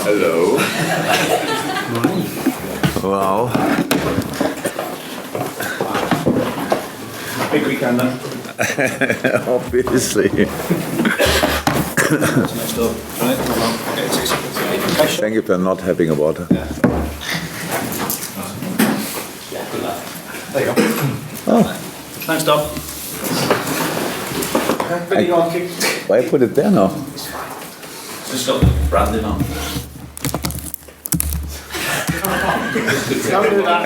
Hello. Wow. Big weekend then. Obviously. Thank you for not having a water. There you go. Oh. Thanks, Dom. Video on, kick. Why put it there now? Just got the branding on. Don't do that.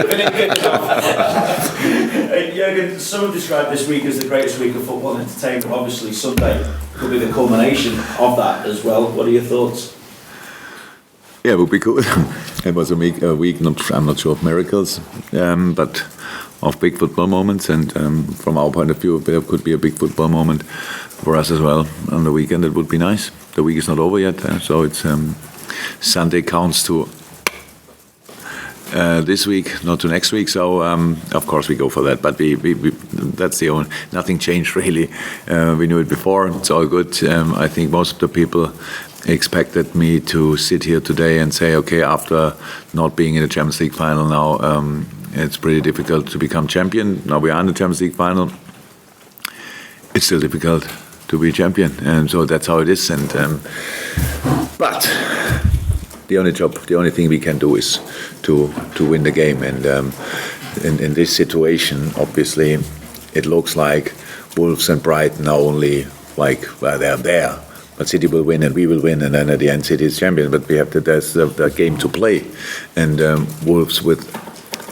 Jurgen, some have described this week as the greatest week of football and entertainment. Obviously, Sunday could be the culmination of that as well. What are your thoughts? Yeah, it would be cool. It was a week I'm not sure of miracles, but of big football moments. And from our point of view, there could be a big football moment for us as well on the weekend. It would be nice. The week is not over yet, so it's Sunday counts to this week, not to next week. So of course we go for that. But we that's the only, nothing changed really. We knew it before. It's all good. I think most of the people expected me to sit here today and say, okay, after not being in the Champions League final now, it's pretty difficult to become champion. Now we are in the Champions League final. It's still difficult to be champion, and so that's how it is. And but the only thing we can do is to win the game. And in this situation, obviously, it looks like Wolves and Brighton are only they're there. But City will win and we will win, and then at the end City is champion. But there's the game to play, and Wolves with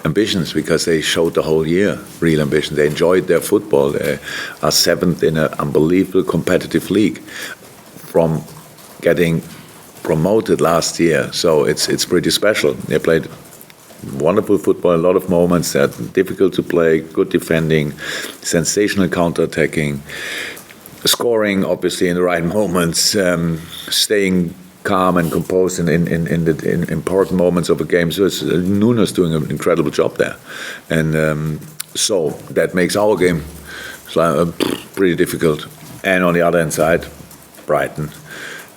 ambitions, because they showed the whole year real ambition. They enjoyed their football. They are seventh in an unbelievable competitive league from getting promoted last year. So it's pretty special. They played wonderful football, a lot of moments. They're difficult to play, good defending, sensational counter-attacking, scoring obviously in the right moments, staying calm and composed in the important moments of a game. So Nuno's doing an incredible job there, and so that makes our game pretty difficult. And on the other hand side, Brighton,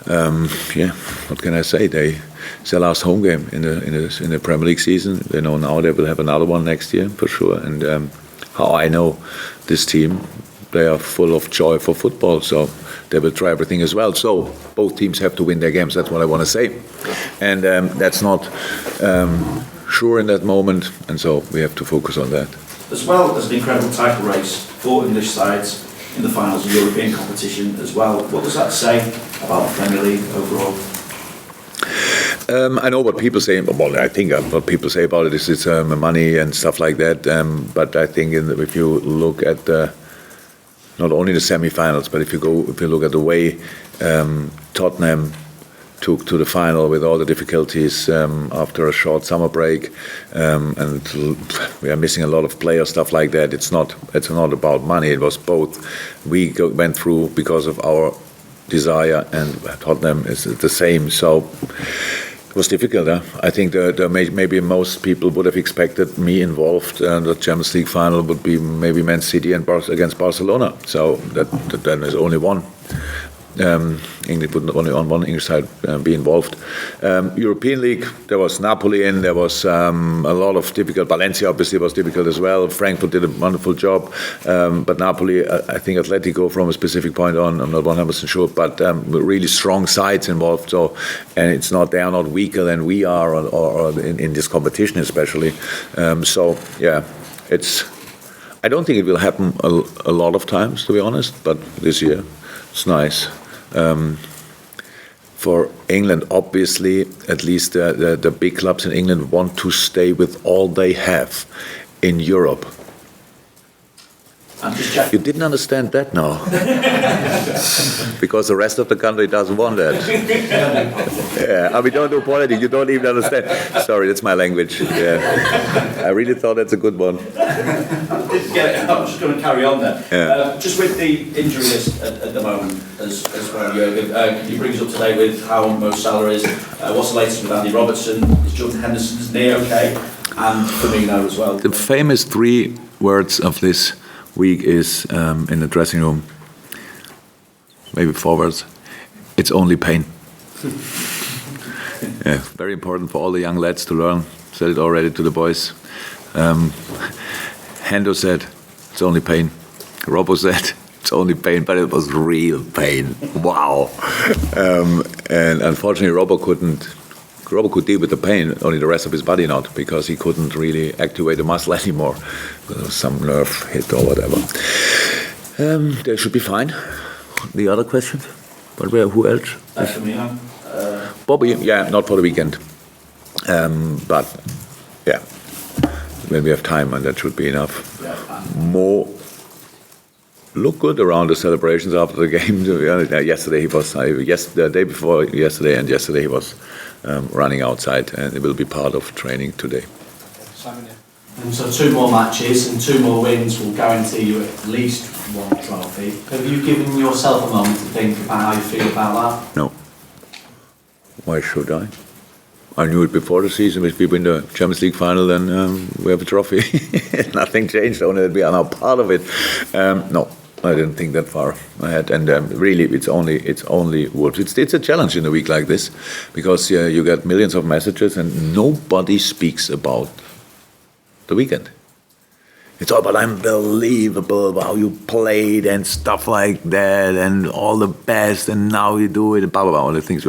what can I say? It's their last home game in the Premier League season. They know now they will have another one next year for sure. And how I know this team, they are full of joy for football, so they will try everything as well. So both teams have to win their games. That's what I want to say, and that's not sure in that moment, and so we have to focus on that. As well as an incredible title race for English sides in the finals of European competition as well. What does that say about the Premier League overall? I know what people say. Well, I think what people say about it is it's money and stuff like that. But I think if you look at not only the semi-finals, but if you look at the way Tottenham took to the final with all the difficulties after a short summer break, and we are missing a lot of players, stuff like that. It's not about money. It was both. We went through because of our desire, and Tottenham is the same. So it was difficult. I think maybe most people would have expected me involved. The Champions League final would be maybe Man City and against Barcelona. So that then is only one. England would only on one English side be involved. European League, there was Napoli in, there was a lot of difficult. Valencia obviously was difficult as well. Frankfurt did a wonderful job, but Napoli, I think Atletico from a specific point on, I'm not 100% sure, but really strong sides involved. So, and they are not weaker than we are, or in this competition especially. So yeah, I don't think it will happen a lot of times, to be honest, but this year it's nice. For England, obviously, at least the big clubs in England want to stay with all they have in Europe. I'm just checking. You didn't understand that now. Because the rest of the country doesn't want that. Yeah, we don't do politics, you don't even understand. Sorry, that's my language. Yeah. I really thought that's a good one. I didn't get it. I'm just going to carry on then. Yeah. Just with the injury list at the moment as well, Jurgen, can you bring us up to date with how Mo Salah is? What's the latest with Andy Robertson? Is Jordan Henderson's knee okay? And Firmino as well. The famous 3 words of this week is in the dressing room, maybe 4 words. It's only pain. Yeah, very important for all the young lads to learn. Said it already to the boys. Hendo said, it's only pain. Robbo said, it's only pain, but it was real pain. Wow. And unfortunately, Robbo could deal with the pain, only the rest of his body not, because he couldn't really activate the muscle anymore. There was some nerve hit or whatever. They should be fine. The other question? But who else? For me, Bobby, yeah, not for the weekend. But, yeah, when we have time, and that should be enough. Mo looked good around the celebrations after the game. Yesterday he was, the day before yesterday, and yesterday he was running outside, and it will be part of training today. And so 2 more matches and 2 more wins will guarantee you at least 1 trophy. Have you given yourself a moment to think about how you feel about that? No. Why should I? I knew it before the season. If we win the Champions League final, then we have a trophy. Nothing changed, only that we are now part of it. No, I didn't think that far ahead. And really, it's only Wolves. It's a challenge in a week like this, because you get millions of messages and nobody speaks about the weekend. It's all about unbelievable how you played and stuff like that, and all the best, and now you do it, blah blah blah, all the things.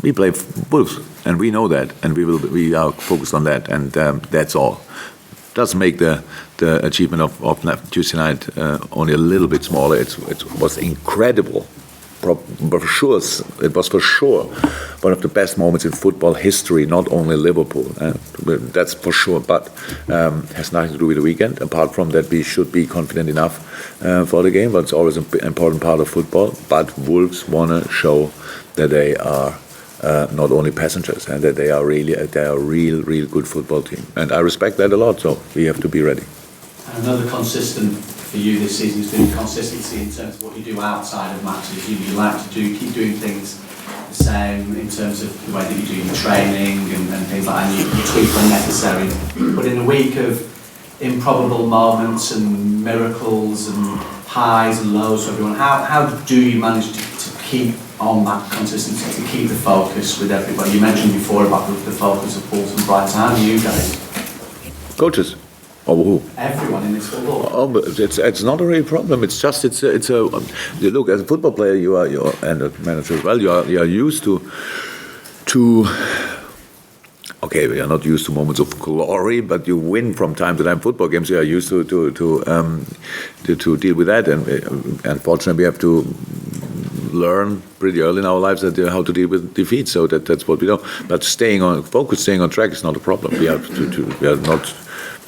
We play Wolves, and we know that, and we are focused on that, and that's all. Does make the achievement of Tuesday night only a little bit smaller. It was incredible. For sure, it was for sure one of the best moments in football history, not only Liverpool. That's for sure, but has nothing to do with the weekend. Apart from that, we should be confident enough for the game, but it's always an important part of football. But Wolves want to show that they are not only passengers, and that they are a real good football team. And I respect that a lot, so we have to be ready. And another consistent for you this season has been consistency in terms of what you do outside of matches. You like to keep doing things the same in terms of the way that you do your training and things like that, and you tweak when necessary. But in a week of improbable moments and miracles and highs and lows for everyone, how do you manage to keep on that consistency, to keep the focus with everybody? You mentioned before about the focus of Wolves and Brighton. How do you guys? Coaches. Or who? Everyone in this football. Oh, but it's not a real problem. It's just you look, as a football player, you are and a manager as well. You are used to. Okay, we are not used to moments of glory, but you win from time to time football games. You are used to deal with that, and unfortunately, we have to learn pretty early in our lives that how to deal with defeat. So that's what we do. But staying on track is not a problem. We are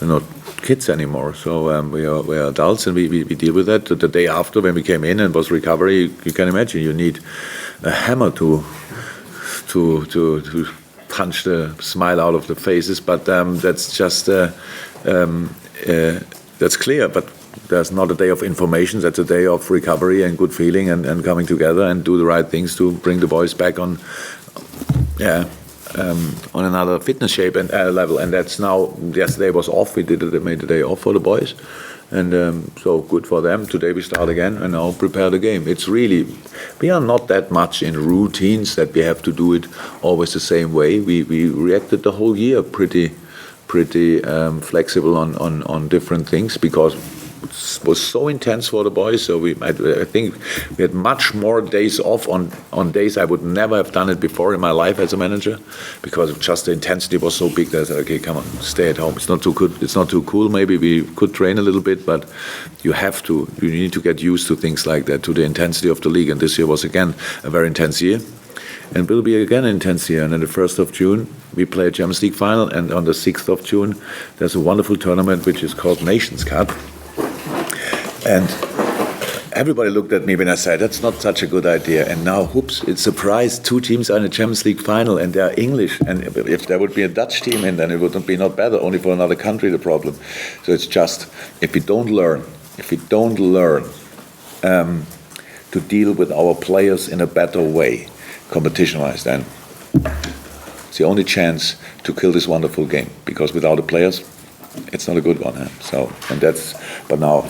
not kids anymore, so we are adults, and we deal with that. The day after, when we came in and was recovery, you can imagine you need a hammer to punch the smile out of the faces. But that's just that's clear. But there's not a day of information. That's a day of recovery and good feeling and coming together and do the right things to bring the boys back on. On another fitness shape and level, and that's now. Yesterday was off. We made the day off for the boys, and so good for them. Today we start again and now prepare the game. It's really, we are not that much in routines that we have to do it always the same way. We reacted the whole year pretty flexible on different things, because it was so intense for the boys. So I think we had much more days off on days I would never have done it before in my life as a manager, because just the intensity was so big that I said, okay, come on, stay at home. It's not too good. It's not too cool. Maybe we could train a little bit, but you need to get used to things like that, to the intensity of the league. And this year was again a very intense year, and will be again an intense year. And on the 1st of June we play a Champions League final, and on the 6th of June there's a wonderful tournament which is called Nations Cup. And everybody looked at me when I said, that's not such a good idea. And now, whoops, it's a surprise. 2 teams are in the Champions League final, and they are English. And if there would be a Dutch team in, then it would be not better, only for another country, the problem. So it's just, if we don't learn to deal with our players in a better way, competition-wise, then it's the only chance to kill this wonderful game. Because without the players, it's not a good one. So, and that's, but now,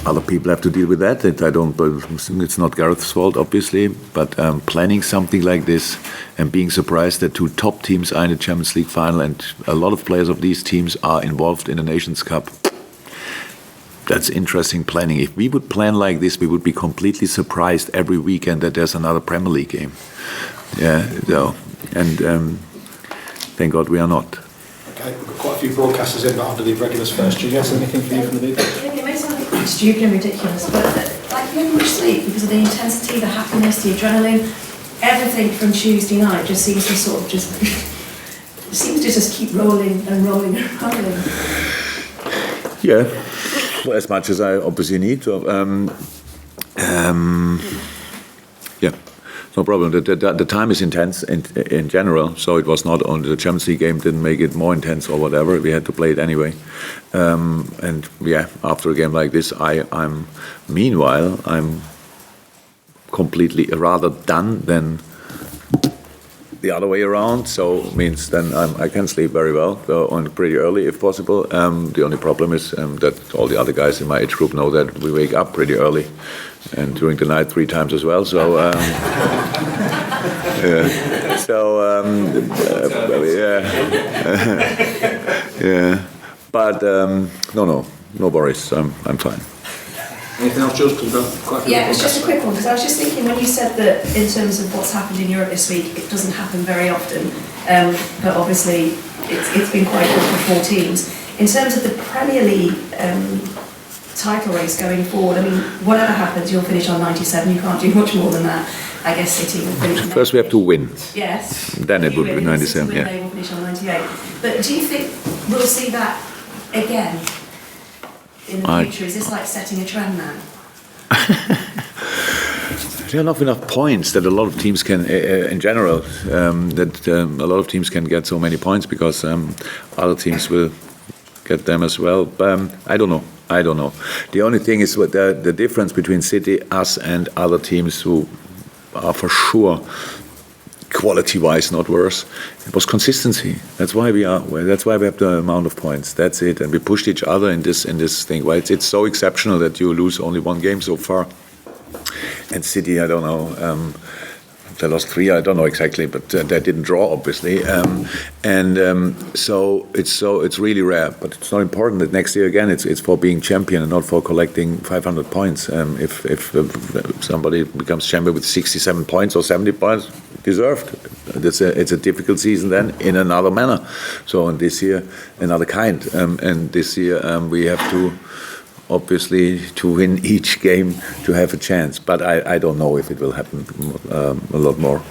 other people have to deal with that. It's not Gareth's fault, obviously, but planning something like this and being surprised that 2 top teams are in the Champions League final and a lot of players of these teams are involved in the Nations Cup. That's interesting planning. If we would plan like this, we would be completely surprised every weekend that there's another Premier League game. Yeah, so, and thank God we are not. Okay, we've got quite a few broadcasters in, but I'll do the regulars first. Do you have anything for you from the media? It may sound like stupid and ridiculous, but like you never much sleep because of the intensity, the happiness, the adrenaline, everything from Tuesday night just seems to sort of just keep rolling and rolling and rolling. Yeah, well, as much as I obviously need. So, yeah. No problem. The time is intense in general, so it was not only the Champions League game didn't make it more intense or whatever. We had to play it anyway, and yeah, after a game like this, I'm completely rather done than the other way around. So it means then I can sleep very well, and pretty early if possible. The only problem is that all the other guys in my age group know that we wake up pretty early, and during the night 3 times as well. So. Yeah. So yeah, but no worries. I'm fine. Anything else, Jules? Yeah, it's just a quick one because I was just thinking when you said that in terms of what's happened in Europe this week, it doesn't happen very often, but obviously it's been quite good for 4 teams. In terms of the Premier League title race going forward, I mean, whatever happens, you'll finish on 97. You can't do much more than that. I guess City will finish. First, we have to win. Yes. Then it would be 97. Yeah. They will finish on 98. But do you think we'll see that again in the future? Is this like setting a trend now? There are not enough points that a lot of teams can, in general, that a lot of teams can get so many points because other teams will get them as well. I don't know. The only thing is what the difference between City, us, and other teams who are for sure quality-wise not worse. It was consistency. That's why we have the amount of points. That's it. And we pushed each other in this thing. Well, it's so exceptional that you lose only 1 game so far. And City, I don't know. They lost 3. I don't know exactly, but they didn't draw, obviously. So it's really rare. But it's not important that next year again it's for being champion and not for collecting 500 points. If somebody becomes champion with 67 points or 70 points, deserved. It's a difficult season then in another manner. So and this year another kind. And this year we have to. Obviously, to win each game to have a chance, but I don't know if it will happen a lot more.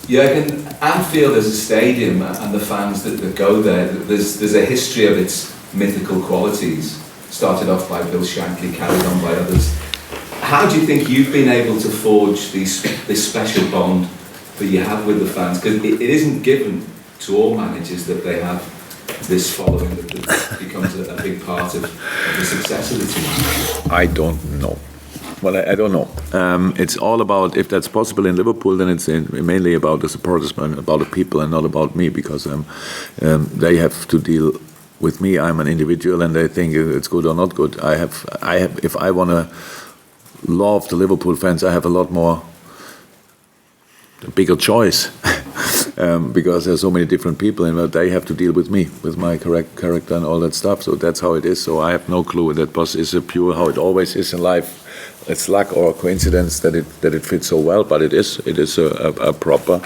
Jurgen, Anfield as a stadium and the fans that go there, there's a history of its mythical qualities. Started off by Bill Shankly, carried on by others. How do you think you've been able to forge this special bond that you have with the fans? Because it isn't given to all managers that they have this following that becomes a big part of the success of the team? I don't know. Well, I don't know. It's all about, if that's possible in Liverpool, then it's mainly about the supporters and about the people and not about me, because they have to deal with me. I'm an individual and they think it's good or not good. I have. If I want to love the Liverpool fans, I have a lot more, a bigger choice. Because there's so many different people and they have to deal with me, with my character and all that stuff. So that's how it is. So I have no clue. That is a pure how it always is in life. It's luck or coincidence that it fits so well, but it is a proper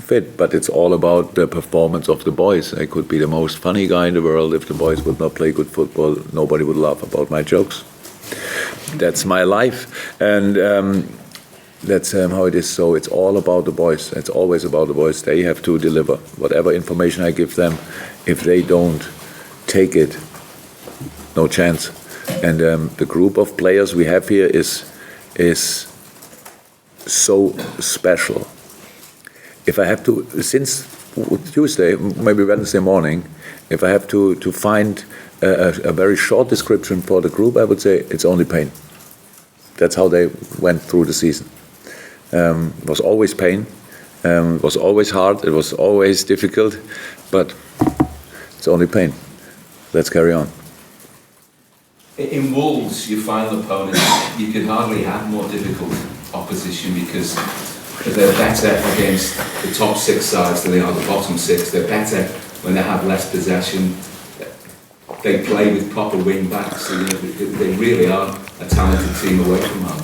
fit. But it's all about the performance of the boys. I could be the most funny guy in the world. If the boys would not play good football, nobody would laugh about my jokes. That's my life. And that's how it is. So it's all about the boys. It's always about the boys. They have to deliver whatever information I give them. If they don't take it, no chance. And the group of players we have here is so special. If I have to, since Tuesday, maybe Wednesday morning, if I have to find a very short description for the group, I would say it's only pain. That's how they went through the season. It was always pain, it was always hard, it was always difficult, but it's only pain. Let's carry on. In Wolves, your final opponent, you could hardly have more difficult opposition because they're better against the top 6 sides than they are the bottom 6. They're better when they have less possession. They play with proper wing backs. So, they really are a talented team away from home.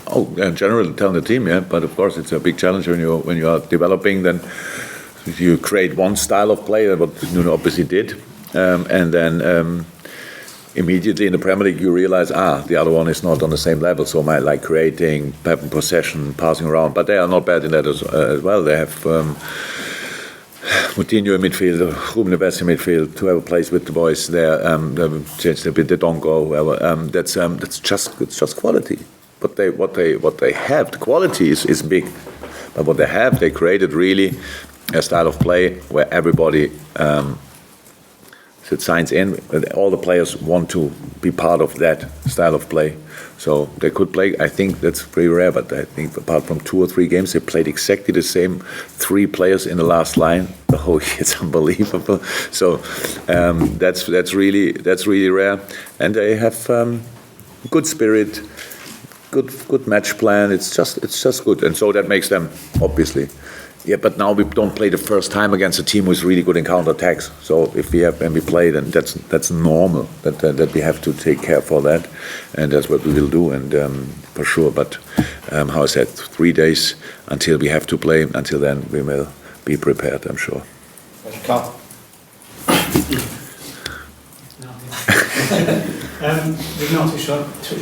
Oh, in general, talented team, yeah. But of course, it's a big challenge when you are developing. Then you create one style of play, what Nuno obviously did, and then immediately in the Premier League you realize the other one is not on the same level. So like creating, having possession, passing around, but they are not bad in that as well. They have Moutinho in midfield, Ruben Neves in midfield, whoever plays with the boys there. They've changed a bit. They don't go. Whoever. That's just quality. What they have, the quality is big, but what they have, they created really a style of play where everybody signs in. All the players want to be part of that style of play, so they could play. I think that's pretty rare, but I think apart from 2 or 3 games, they played exactly the same 3 players in the last line. Oh, it's unbelievable. So that's really rare, and they have good spirit. Good match plan. It's just good, and so that makes them obviously. Yeah, but now we don't play the first time against a team who's really good in counter-attacks. So if when we play, then that's normal. That we have to take care for that, and that's what we will do, and for sure. But how I said, 3 days until we have to play. Until then, we will be prepared, I'm sure. Carl. We've not touched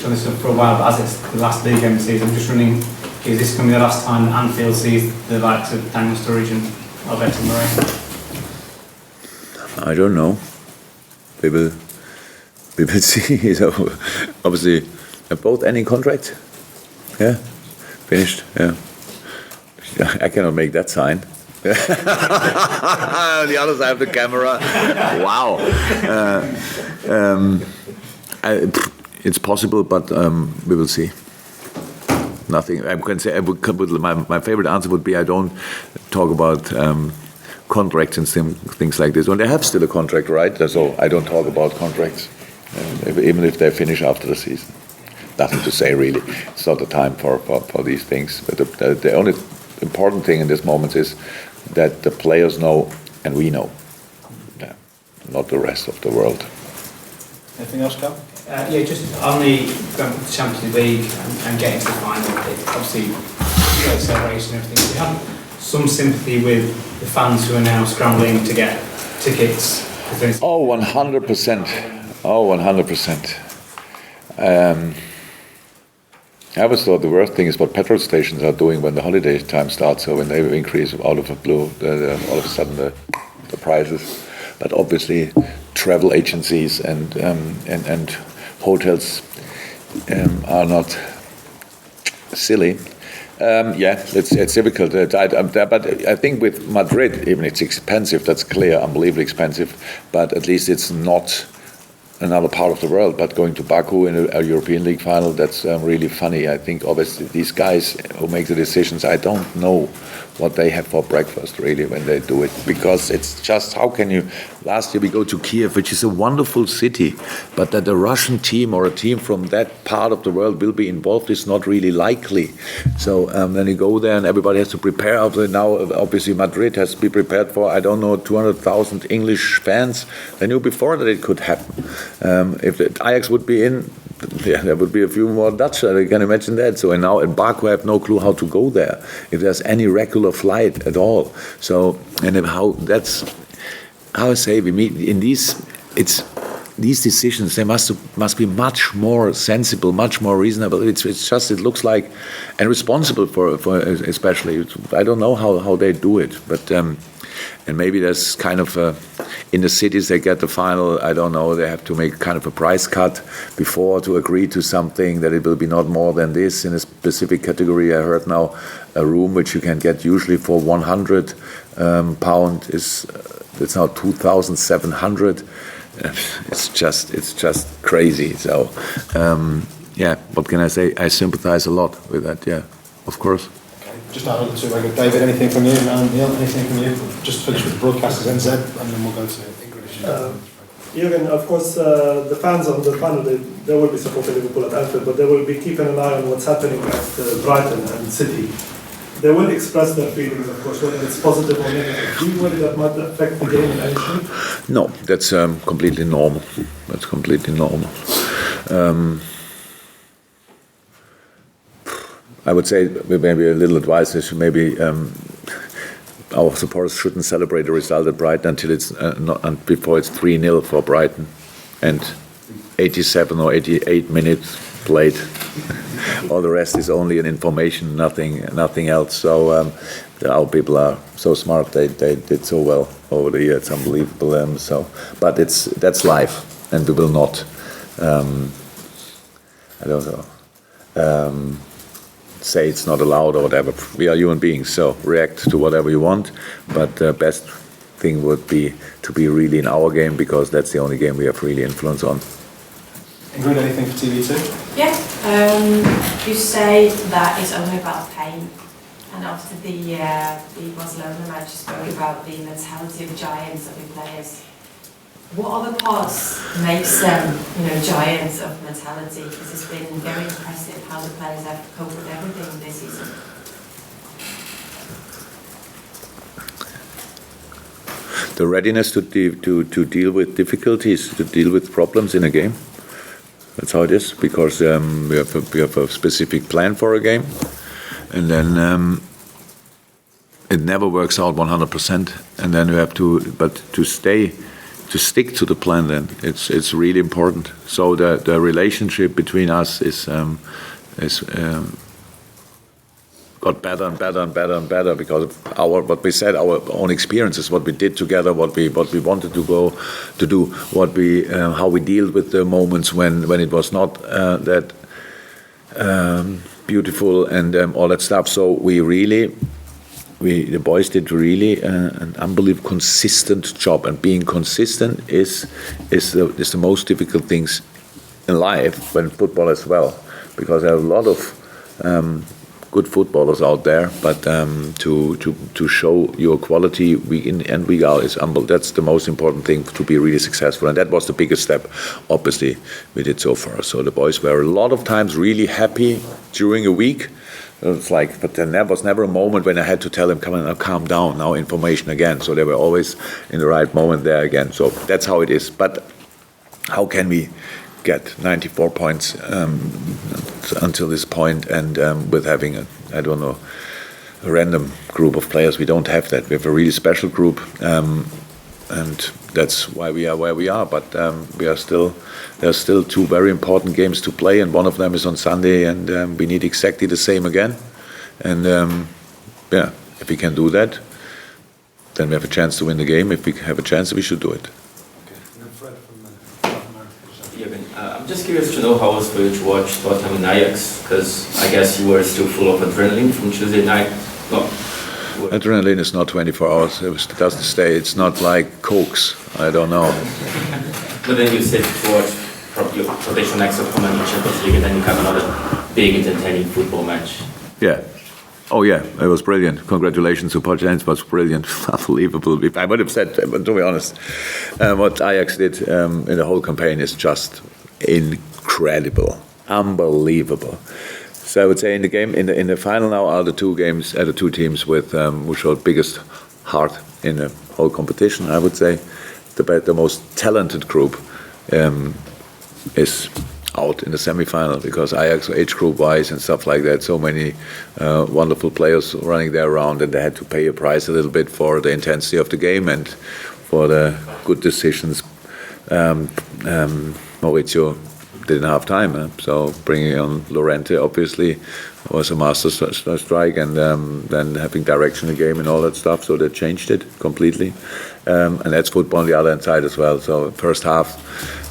on this for a while, but as it's the last league game of the season, I'm just running, is this going to be the last time Anfield sees the likes of Daniel Sturridge and Alberto Moreno? I don't know. We will see. So, obviously, have both ending contract? Yeah? Finished? Yeah. I cannot make that sign. The other side of the camera. Wow. It's possible, but we will see. Nothing. I can say my favorite answer would be I don't talk about contracts and things like this. When they have still a contract, right? So I don't talk about contracts, even if they finish after the season. Nothing to say really. It's not the time for these things. But the only important thing in this moment is that the players know and we know. Yeah, not the rest of the world. Anything else, Carl? Yeah, just on the Champions League and getting to the final, obviously, great celebration and everything. Do you have some sympathy with the fans who are now scrambling to get tickets? Oh, 100%. Oh, 100%. I always thought the worst thing is what petrol stations are doing when the holiday time starts. So when they increase out of the blue, all of a sudden the prices. But obviously, travel agencies and hotels are not silly. Yeah, it's difficult. But I think with Madrid, even it's expensive. That's clear, unbelievably expensive. But at least it's not another part of the world. But going to Baku in a European League final, that's really funny. I think obviously these guys who make the decisions, I don't know what they have for breakfast really when they do it, because it's just, how can you, last year we go to Kiev, which is a wonderful city, but that a Russian team or a team from that part of the world will be involved is not really likely. So then you go there and everybody has to prepare. Now obviously Madrid has to be prepared for, I don't know, 200,000 English fans. They knew before that it could happen. If the Ajax would be in, yeah, there would be a few more Dutch, I can imagine that. So and now in Baku I have no clue how to go there, if there's any regular flight at all. So, and how that's, how I say, we meet in these, it's, these decisions, they must be much more sensible, much more reasonable. It's just, it looks like, and responsible for especially, I don't know how they do it, but, and maybe there's kind of in the cities they get the final, I don't know, they have to make kind of a price cut before to agree to something that it will be not more than this in a specific category. I heard now a room which you can get usually for £100 is, it's now 2,700. It's just crazy. So yeah, what can I say? I sympathize a lot with that. Yeah, of course. Just out of the two, David, anything from you? Neil, anything from you? Just finish with broadcasters NZ, and then we'll go to English. Jurgen, of course, the fans on the panel, they will be supporting Liverpool at Anfield, but they will be keeping an eye on what's happening at Brighton and City. They will express their feelings, of course, whether it's positive or negative. Do you worry that might affect the game in any shape? No, that's completely normal. That's completely normal. I would say maybe a little advice is maybe our supporters shouldn't celebrate the result at Brighton until it's before it's 3-0 for Brighton, and 87 or 88 minutes played. All the rest is only an information, nothing else. So our people are so smart. They did so well over the year. It's unbelievable. But that's life, and we will not. I don't know. Say it's not allowed or whatever. We are human beings, so react to whatever you want. But the best thing would be to be really in our game, because that's the only game we have really influence on. Ingrid, anything for TV too? Yeah, you say that it's only about pain, and after the Barcelona match, you spoke about the mentality of giants of your players. What other parts makes them, giants of mentality? Because it's been very impressive how the players have coped with everything this season. The readiness to deal with difficulties, to deal with problems in a game. That's how it is, because we have a specific plan for a game, and then it never works out 100%, and then you have to stick to the plan. Then it's really important. So the relationship between us is got better and better and better and better because of what we said, our own experiences, what we did together, what we wanted to do, how we dealt with the moments when it was not that beautiful and all that stuff. So the boys did really an unbelievable consistent job, and being consistent is the most difficult things in life, when football as well, because there are a lot of good footballers out there, but to show your quality week in and week out is humble. That's the most important thing to be really successful, and that was the biggest step. Obviously, we did so far. So the boys were a lot of times really happy during a week. It's like, but there was never a moment when I had to tell them, "Come on, now calm down, now information again." So they were always in the right moment there again. So that's how it is. But how can we get 94 points until this point, and with having a random group of players? We don't have that. We have a really special group, and that's why we are where we are. But there's still two very important games to play, and one of them is on Sunday, and we need exactly the same again. And if we can do that, then we have a chance to win the game. If we have a chance, we should do it. I'm just curious to know how it was for you to watch Tottenham and Ajax, because I guess you were still full of adrenaline from Tuesday night. Adrenaline is not 24 hours. It doesn't stay. It's not like Cokes. I don't know. But then you sit to watch your rotation next to come in the Champions League, and then you have another big entertaining football match. Yeah. Oh yeah, it was brilliant. Congratulations to Pochettino. It was brilliant, unbelievable. I would have said, but to be honest, what Ajax did in the whole campaign is just incredible, unbelievable. So I would say in the game, in the final now, are the two teams with who showed biggest heart in the whole competition. I would say the most talented group is out in the semi-final, because Ajax, age group wise and stuff like that, so many wonderful players running there around, and they had to pay a price a little bit for the intensity of the game and for the good decisions. Maurizio didn't have time, so bringing on Llorente obviously was a master strike, and then having direction in the game and all that stuff, so they changed it completely. And that's football on the other side as well. So first half,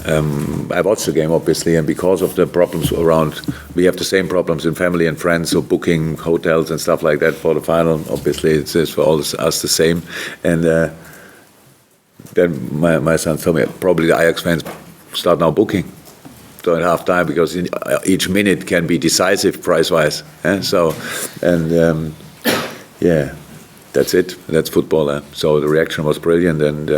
I watched the game obviously, and because of the problems around, we have the same problems in family and friends, so booking hotels and stuff like that for the final, obviously it's for all us the same. And then my son told me, probably the Ajax fans start now booking during half time, because each minute can be decisive price-wise. So, and that's it. That's football. So the reaction was brilliant, and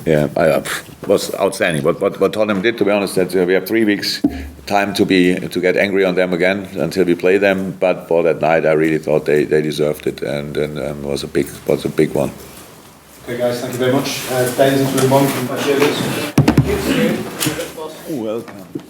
Yeah, was outstanding. What Tottenham did, to be honest, that we have 3 weeks time to get angry on them again until we play them. But for that night, I really thought they deserved it, and was a big one. Okay, guys, thank you very much. Ladies and gentlemen, Welcome.